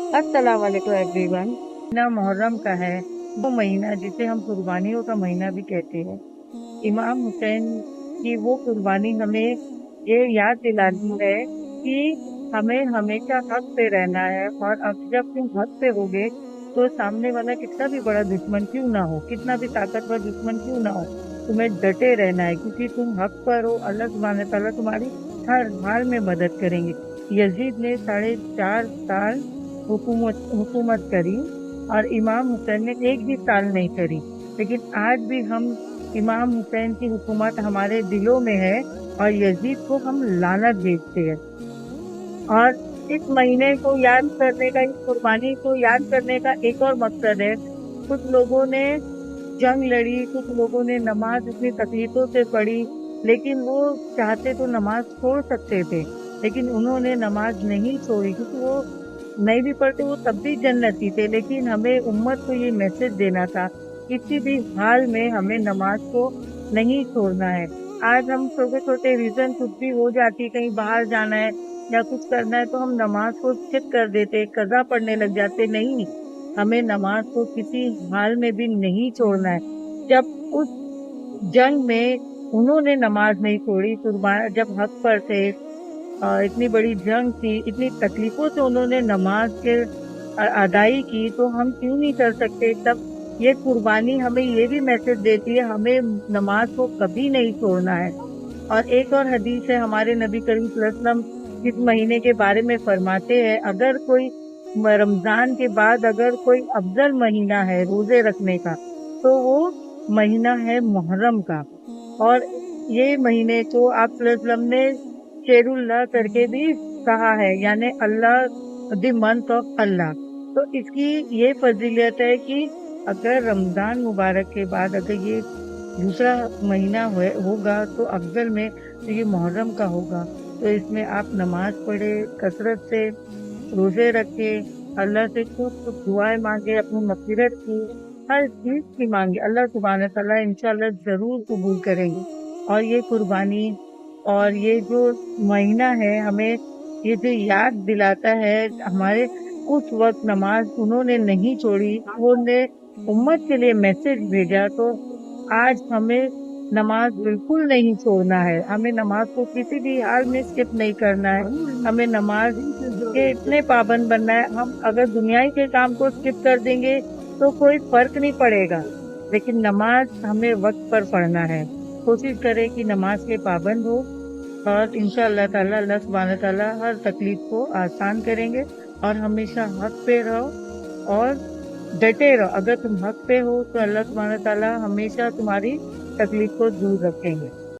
अस्सलाम वालेकुम एवरीवन। महीना मुहर्रम का है, वो महीना जिसे हम कुर्बानियों का महीना भी कहते हैं। इमाम हुसैन की वो कुर्बानी हमें ये याद दिलाती है कि हमें हमेशा हक पे रहना है, और अब जब तुम हक पे होगे तो सामने वाला कितना भी बड़ा दुश्मन क्यों ना हो, कितना भी ताकतवर दुश्मन क्यों ना हो, तुम्हें डटे रहना है, क्योंकि तुम हक पर हो। अल्लाह सुब्हान तआला तुम्हारी हर हाल में मदद करेंगे। यजीद ने 4.5 साल हुकूमत करी, और इमाम हुसैन ने एक भी साल नहीं करी। लेकिन आज भी हम इमाम हुसैन की हुकूमत हमारे दिलों में है, और यजीद को हम लानत भेजते हैं। और इस महीने को याद करने का, इस कुर्बानी को याद करने का एक और मकसद है। कुछ लोगों ने जंग लड़ी, कुछ लोगों ने नमाज इतनी तकलीफों से पढ़ी, लेकिन वो चाहते तो नमाज छोड़ सकते थे, लेकिन उन्होंने नमाज नहीं छोड़ी, क्योंकि वो नहीं भी पढ़ते वो तब भी जन्नती थे। लेकिन हमें उम्मत को ये मैसेज देना था, किसी भी हाल में हमें नमाज को नहीं छोड़ना है। आज हम छोटे छोटे रीजन कुछ भी हो जाती, कहीं बाहर जाना है या कुछ करना है, तो हम नमाज को स्किप कर देते, कज़ा पढ़ने लग जाते। नहीं, हमें नमाज को किसी हाल में भी नहीं छोड़ना है। जब उस जंग में उन्होंने नमाज नहीं छोड़ी, कुर्बान जब हक पर थे, इतनी बड़ी जंग थी, इतनी तकलीफों से उन्होंने नमाज के अदाई की, तो हम क्यों नहीं कर सकते। तब ये कुर्बानी हमें ये भी मैसेज देती है, हमें नमाज को कभी नहीं छोड़ना है। और एक और हदीस है, हमारे नबी करीम सल्लल्लाहु अलैहि वसल्लम इस महीने के बारे में फरमाते हैं, अगर कोई रमजान के बाद अगर कोई अफजल महीना है रोजे रखने का, तो वो महीना है मुहर्रम का। और ये महीने को आप सल्लल्लाहु अलैहि वसल्लम ने शेरुल्लाह करके भी कहा है, यानी अल्लाह, द मंथ ऑफ अल्लाह। तो इसकी ये फजीलियत है कि अगर रमजान मुबारक के बाद अगर ये दूसरा महीना होगा तो अफजल में, तो ये मुहर्रम का होगा। तो इसमें आप नमाज पढ़े, कसरत से रोजे रखे, अल्लाह से खूब खूब दुआएं मांगे, अपनी मग़फ़िरत की, हर चीज की मांगे। अल्लाह सुब्हान तआला इंशाल्लाह जरूर कबूल करेंगे। और ये कुर्बानी और ये जो महीना है, हमें ये जो याद दिलाता है, हमारे उस वक्त नमाज उन्होंने नहीं छोड़ी, उन्होंने उम्मत के लिए मैसेज भेजा। तो आज हमें नमाज बिल्कुल नहीं छोड़ना है, हमें नमाज को किसी भी हाल में स्किप नहीं करना है, हमें नमाज के इतने पाबंद बनना है। हम अगर दुनियाई के काम को स्किप कर देंगे तो कोई फर्क नहीं पड़ेगा, लेकिन नमाज हमें वक्त पर पढ़ना है। कोशिश करें कि नमाज के पाबंद हो, और इंशाअल्लाह ताला अल्लाह सुब्हान ताला हर तकलीफ को आसान करेंगे। और हमेशा हक पे रहो और डटे रहो। अगर तुम हक पे हो तो अल्लाह सुब्हान ताला हमेशा तुम्हारी तकलीफ को दूर रखेंगे।